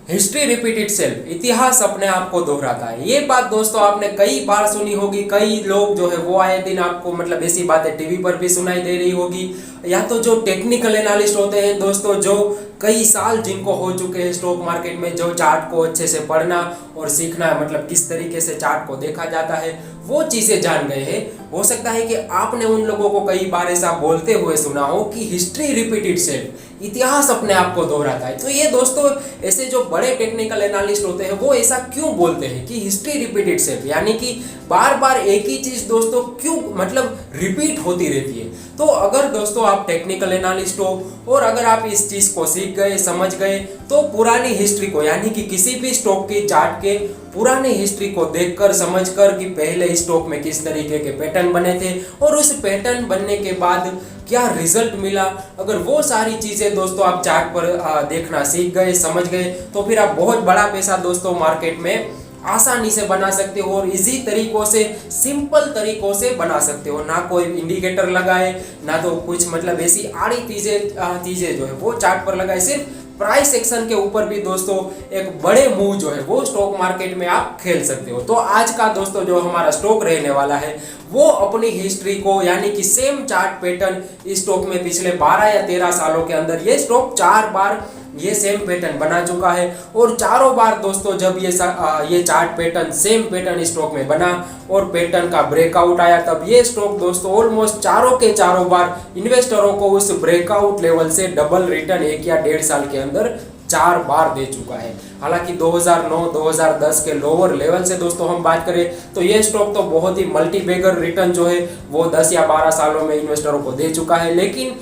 History repeat itself, इतिहास अपने आप को दोहराता है। ये बात दोस्तों आपने कई बार सुनी होगी। कई लोग जो है वो आए दिन आपको मतलब ऐसी बातें टीवी पर भी सुनाई दे रही होगी, या तो जो टेक्निकल एनालिस्ट होते हैं दोस्तों, जो कई साल जिनको हो चुके हैं स्टॉक मार्केट में, जो चार्ट को अच्छे से पढ़ना और सीखना मतलब किस तरीके से चार्ट को देखा जाता है, वो चीज़ें जान गए हैं। हो सकता है कि आपने उन लोगों को कई बार ऐसा बोलते हुए सुना हो कि हिस्ट्री रिपीट इटसेल्फ, इतिहास अपने आप को दोहराता है। तो ये दोस्तों ऐसे जो बड़े टेक्निकल एनालिस्ट होते हैं वो ऐसा क्यों बोलते हैं कि हिस्ट्री रिपीट इटसेल्फ, यानी कि बार बार एक ही चीज दोस्तों क्यों मतलब रिपीट होती रहती है। तो अगर दोस्तों आप टेक्निकल एनालिस्ट हो और अगर आप इस चीज को सीख गए, समझ गए, तो पुरानी हिस्ट्री को, यानी कि किसी भी स्टॉक के चार्ट के पुरानी हिस्ट्री को देखकर समझकर कि पहले स्टॉक में किस तरीके के पैटर्न बने थे और उस पैटर्न बनने के बाद क्या रिजल्ट मिला, अगर वो सारी चीजें दोस्तों आप चार्ट पर देखना सीख गए, समझ गए, तो फिर आप बहुत बड़ा पैसा दोस्तों मार्केट में आसानी से बना सकते हो और इजी तरीकों से, सिंपल तरीकों से बना सकते हो। ना कोई इंडिकेटर लगाए, ना तो कुछ मतलब ऐसी आड़ी चीजें जो है वो चार्ट पर लगाए, सिर्फ प्राइस एक्शन के ऊपर भी दोस्तों एक बड़े मूव जो है वो स्टॉक मार्केट में आप खेल सकते हो। तो आज का दोस्तों जो हमारा स्टॉक रहने वाला है वो अपनी हिस्ट्री को, यानी कि सेम चार्ट पैटर्न इस स्टॉक में पिछले 12 या 13 सालों के अंदर ये स्टॉक 4 बार ये सेम पैटर्न बना चुका है और चारों बार दोस्तों जब ये chart pattern same pattern stock में बना और पैटर्न का ब्रेकआउट आया, तब ये स्टॉक दोस्तों ऑलमोस्ट चारों के चारों बार इन्वेस्टरों को उस ब्रेकआउट लेवल से डबल रिटर्न 1 या 1.5 साल के अंदर 4 बार दे चुका है। हालांकि 2009-2010 के लोअर लेवल से दोस्तों हम बात करें तो ये स्टॉक तो बहुत ही मल्टी बैगर रिटर्न जो है वो 10 या 12 सालों में इन्वेस्टरों को दे चुका है। लेकिन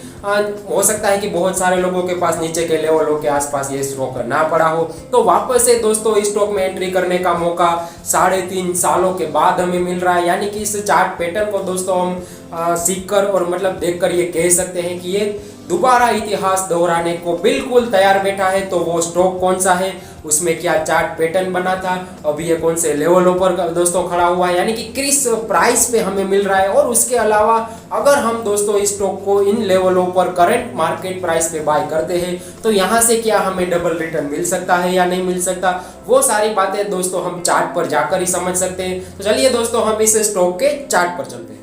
हो सकता है कि बहुत सारे लोगों के पास नीचे के लेवलों के आसपास ये स्टॉक ना पड़ा हो, तो वापस से दोस्तों इस स्टॉक में एंट्री करने का मौका 3.5 सालों के बाद हमें मिल रहा है। यानी कि इस चार्ट पैटर्न को दोस्तों हम सीखकर और मतलब देखकर ये कह सकते हैं कि ये दोबारा इतिहास दोहराने को बिल्कुल तैयार बैठा है। तो वो स्टॉक कौन सा है, उसमें क्या चार्ट पैटर्न बना था, अभी ये कौन से लेवलों पर दोस्तों खड़ा हुआ है, यानी कि किस प्राइस पे हमें मिल रहा है, और उसके अलावा अगर हम दोस्तों इस स्टॉक को इन लेवलों पर करंट मार्केट प्राइस पे बाय करते हैं तो यहाँ से क्या हमें डबल रिटर्न मिल सकता है या नहीं मिल सकता, वो सारी बातें दोस्तों हम चार्ट पर जाकर ही समझ सकते हैं। तो चलिए दोस्तों हम इस स्टॉक के चार्ट पर चलते हैं।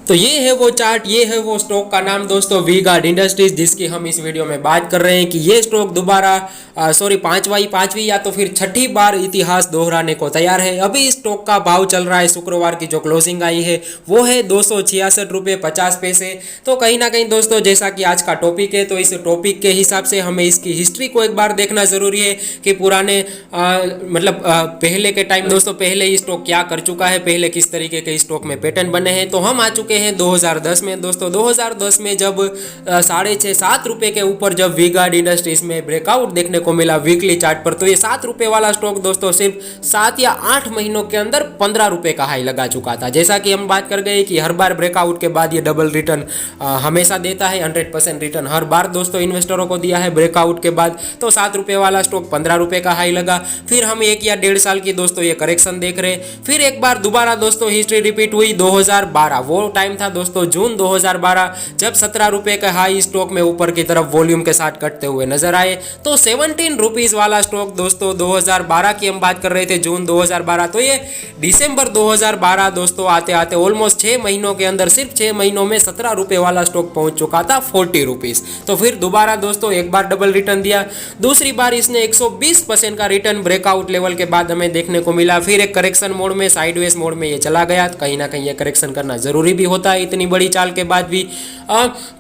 तो ये है वो चार्ट, ये है वो स्टॉक का नाम दोस्तों वी-गार्ड इंडस्ट्रीज, जिसकी हम इस वीडियो में बात कर रहे हैं कि ये स्टॉक दोबारा पांचवी या तो फिर छठी बार इतिहास दोहराने को तैयार है। अभी इस स्टॉक का भाव चल रहा है, शुक्रवार की जो क्लोजिंग आई है वो है 266 रुपये 50 पैसे। तो कहीं ना कहीं दोस्तों जैसा कि आज का टॉपिक है, तो इस टॉपिक के हिसाब से हमें इसकी हिस्ट्री को एक बार देखना जरूरी है कि पुराने पहले के टाइम दोस्तों पहले ये स्टॉक क्या कर चुका है, पहले किस तरीके के स्टॉक में पैटर्न बने हैं। तो हम आ चुके हैं 2010 में दोस्तों। 2010 में जब 6.5-7 रुपये के ऊपर जब वी-गार्ड इंडस्ट्रीज में ब्रेकआउट देखने को मिला वीकली चार्ट पर, तो ये 7 रुपये वाला स्टॉक दोस्तों सिर्फ 7 या 8 महीनों के अंदर 15 रुपये का हाई लगा चुका था। जैसा कि हम बात कर गए कि हर बार ब्रेकआउट के बाद ये डबल रिटर्न हमेशा देता है, 100% रिटर्न हर बार दोस्तों इन्वेस्टरों को दिया है ब्रेकआउट के बाद। तो 7 रुपये वाला स्टॉक 15 रुपये का हाई लगा, फिर हम 1 या 1.5 साल की दोस्तों ये करेक्शन देख रहे, फिर एक बार दोबारा दोस्तों हिस्ट्री रिपीट हुई 2012, वो टाइम था दोस्तों जून 2012, जब 17 रुपये का हाई स्टॉक में ऊपर की तरफ वॉल्यूम के साथ कटते हुए नजर आए। तो 17 रुपीज वाला स्टॉक दोस्तों 2012 की हम बात कर रहे थे, जून 2012, तो ये दिसंबर 2012 दोस्तों आते आते ऑलमोस्ट 6 महीनों के अंदर, सिर्फ 6 महीनों में 17 रुपये वाला स्टॉक पहुंच चुका था 40 रुपीज। तो फिर दोबारा दोस्तों एक बार डबल रिटर्न दिया, दूसरी बार इसने 120% का रिटर्न ब्रेकआउट लेवल के बाद हमें देखने को मिला, फिर एक करेक्शन मोड में, साइडवेज मोड में ये चला गया। कहीं ना कहीं ये करेक्शन करना जरूरी भी होता है इतनी बड़ी चाल के बाद भी।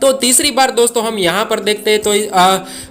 तो तीसरी बार दोस्तों हम यहाँ पर देखते हैं, तो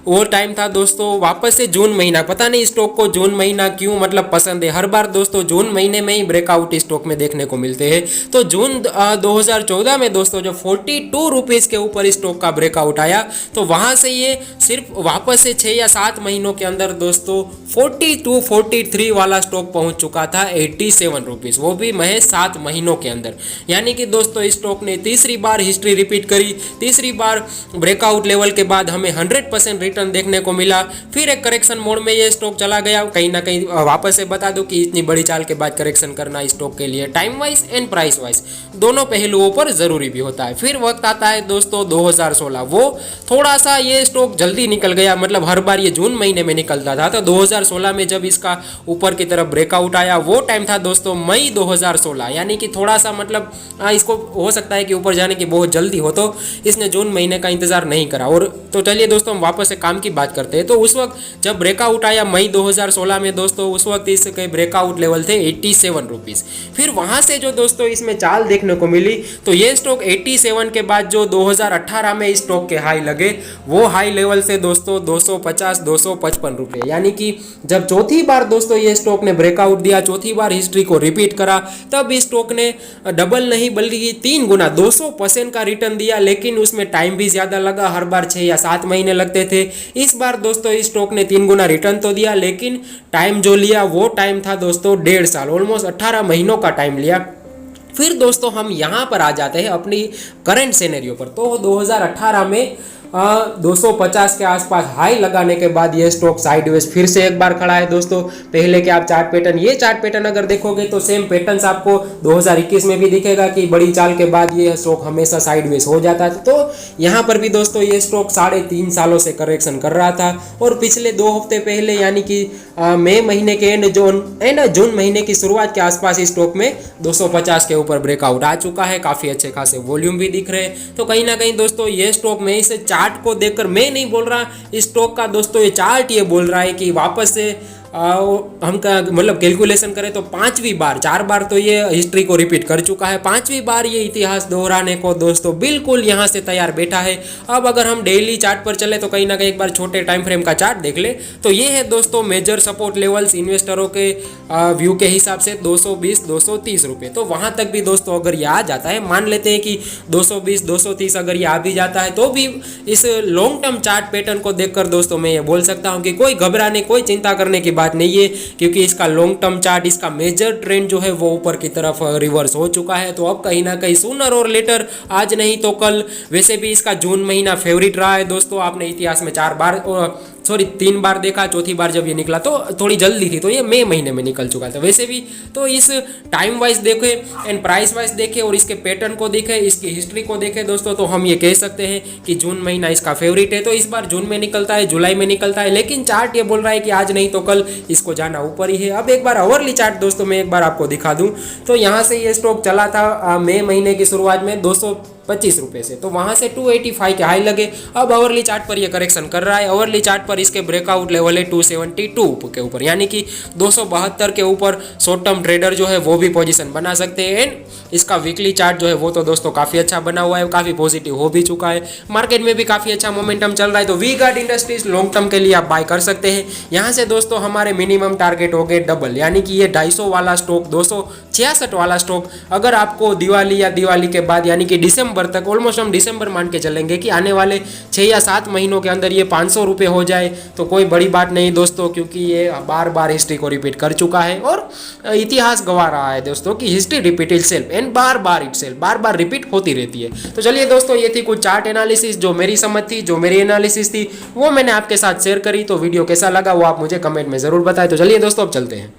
वो टाइम था दोस्तों वापस से जून महीना। पता नहीं स्टॉक को जून महीना क्यों मतलब पसंद है, हर बार दोस्तों जून महीने में ही ब्रेकआउट स्टॉक में देखने को मिलते हैं। तो जून 2014 में दोस्तों जो 42 रुपीज़ के ऊपर स्टॉक का ब्रेकआउट आया, तो वहाँ से ये सिर्फ वापस से 6 या 7 महीनों के अंदर दोस्तों 42-43 वाला स्टॉक पहुँच चुका था 87 रुपीज़, वो भी महज 7 महीनों के अंदर। यानी कि दोस्तों स्टॉक ने तीसरी बार हिस्ट्री रिपीट करी गई, तीसरी बार ब्रेकआउट लेवल के बाद हमें 100% रिटर्न देखने को मिला, फिर एक करेक्शन मोड में ये स्टॉक चला गया। कहीं ना कहीं वापस से बता दूं कि इतनी बड़ी चाल के बाद करेक्शन करना स्टॉक के लिए time wise and price wise दोनों पहलुओं पर जरूरी भी होता है। फिर वक्त आता है दोस्तों 2016, वो थोड़ा सा ये स्टॉक जल्दी निकल गया, मतलब हर बार ये जून महीने में निकलता था। तो 2016 में जब इसका ऊपर की तरफ ब्रेकआउट आया वो टाइम था दोस्तों मई 2016, यानी कि थोड़ा सा मतलब इसको हो सकता है कि ऊपर जाने की बहुत जल्दी हो, तो इसने जून महीने का इंतजार नहीं करा। और तो चलिए दोस्तों हम वापस से काम की बात करते हैं। तो उस वक्त जब ब्रेकआउट आया मई 2016 में दोस्तों, उस वक्त इसके ब्रेकआउट लेवल थे 87 रुपीज़। फिर वहां से जो दोस्तों इसमें चाल देखने को मिली, तो ये स्टॉक 87 के बाद जो 2018 में इस स्टॉक के हाई लगे, वो हाई लेवल से दोस्तों 250 255 रुपये, यानी कि जब चौथी बार दोस्तों ये स्टॉक ने ब्रेकआउट दिया, चौथी बार हिस्ट्री को रिपीट करा, तब इस स्टॉक ने डबल नहीं बल्कि 3 गुना 200% का रिटर्न दिया। लेकिन उसमें टाइम भी ज्यादा लगा, हर बार 6 या 7 महीने लगते थे। इस बार दोस्तों इस स्टॉक ने 3 गुना रिटर्न तो दिया, लेकिन टाइम जो लिया वो टाइम था दोस्तों 1.5 साल, ऑलमोस्ट 18 महीनों का टाइम लिया। फिर दोस्तों हम यहाँ पर आ जाते हैं अपनी करंट सिनेरियो पर। तो 2018 में 250 के आसपास हाई लगाने के बाद ये स्टॉक साइडवेज फिर से एक बार खड़ा है दोस्तों। पहले के आप चार्ट पैटर्न, ये चार्ट पैटर्न अगर देखोगे तो सेम पैटर्न्स आपको 2021 में भी दिखेगा कि बड़ी चाल के बाद ये स्टॉक हमेशा साइडवेज हो जाता है। तो यहाँ पर भी दोस्तों ये स्टॉक 3.5 सालों से करेक्शन कर रहा था, और पिछले 2 हफ्ते पहले यानी कि मई महीने के एंड जून महीने की शुरुआत के आसपास इस स्टॉक में 250 के ऊपर ब्रेकआउट आ चुका है, काफी अच्छे खासे वॉल्यूम भी दिख रहे हैं। तो कहीं ना कहीं दोस्तों ये स्टॉक में इसे चार्ट को देखकर, मैं नहीं बोल रहा इस स्टॉक का दोस्तों, ये चार्ट ये बोल रहा है कि वापस से हम मतलब कैलकुलेशन करें तो 5वीं बार, 4 बार तो ये हिस्ट्री को रिपीट कर चुका है, 5वीं बार ये इतिहास दोहराने को दोस्तों बिल्कुल यहाँ से तैयार बैठा है। अब अगर हम डेली चार्ट पर चले तो कहीं ना कहीं एक बार छोटे टाइम फ्रेम का चार्ट देख ले, तो ये है दोस्तों मेजर सपोर्ट लेवल्स इन्वेस्टरों के व्यू के हिसाब से 220 230 रुपये। तो वहाँ तक भी दोस्तों अगर ये आ जाता है, मान लेते हैं कि 220 230 अगर ये आ भी जाता है, तो भी इस लॉन्ग टर्म चार्ट पैटर्न को देखकर दोस्तों मैं ये बोल सकता हूँ कि कोई घबराने, कोई चिंता करने की बात नहीं है, क्योंकि इसका लॉन्ग टर्म चार्ट, इसका मेजर ट्रेंड जो है वो ऊपर की तरफ रिवर्स हो चुका है। तो अब कहीं ना कहीं सूनर और लेटर, आज नहीं तो कल, वैसे भी इसका जून महीना फेवरेट रहा है दोस्तों। आपने इतिहास में 3 बार देखा, चौथी बार जब ये निकला तो थोड़ी जल्दी थी, तो ये मई महीने में निकल चुका था। वैसे भी तो इस टाइम वाइज देखे एंड प्राइस वाइज देखे और इसके पैटर्न को देखे, इसकी हिस्ट्री को देखे दोस्तों, तो हम ये कह सकते हैं कि जून महीना इसका फेवरेट है। तो इस बार जून में निकलता है, जुलाई में निकलता है, लेकिन चार्ट ये बोल रहा है कि आज नहीं तो कल इसको जाना ऊपर ही है। अब एक बार अवरली चार्ट दोस्तों मैं एक बार आपको दिखा दूं, तो यहाँ से ये स्टॉक चला था मई महीने की शुरुआत में 225 रुपये से, तो वहाँ से 285 के हाई लगे। अब अवरली चार्ट पर ये करेक्शन कर रहा है। अवरली चार्ट पर इसके ब्रेकआउट लेवल है 272 के ऊपर, यानी कि 272 के ऊपर शॉर्ट टर्म ट्रेडर जो है वो भी पोजीशन बना सकते हैं। एंड इसका वीकली चार्ट जो है वो तो दोस्तों काफ़ी अच्छा बना हुआ है, काफ़ी पॉजिटिव हो भी चुका है, मार्केट में भी काफ़ी अच्छा मोमेंटम चल रहा है। तो V Guard industries long term के लिए आप बाय कर सकते हैं। यहाँ से दोस्तों हमारे मिनिमम टारगेट हो गए डबल, यानी कि ये 250 वाला स्टॉक, 266 वाला स्टॉक अगर आपको दिवाली या दिवाली के बाद यानी कि दिसंबर तक, ऑलमोस्ट हम दिसंबर मान के चलेंगे कि आने वाले 6 या 7 महीनों के अंदर ये 500 रुपये हो जाए तो कोई बड़ी बात नहीं दोस्तों, क्योंकि ये बार बार हिस्ट्री को रिपीट कर चुका है और इतिहास गवा रहा है दोस्तों कि history repeat itself and bar bar repeat होती रहती है। तो चलिए दोस्तों ये थी कुछ चार्ट एनालिसिस, जो मेरी समझ थी, जो मेरी एनालिसिस थी, वो मैंने आपके साथ शेयर करी। तो वीडियो कैसा लगा वो आप मुझे कमेंट में जरूर बताएं। तो चलिए दोस्तों अब चलते हैं।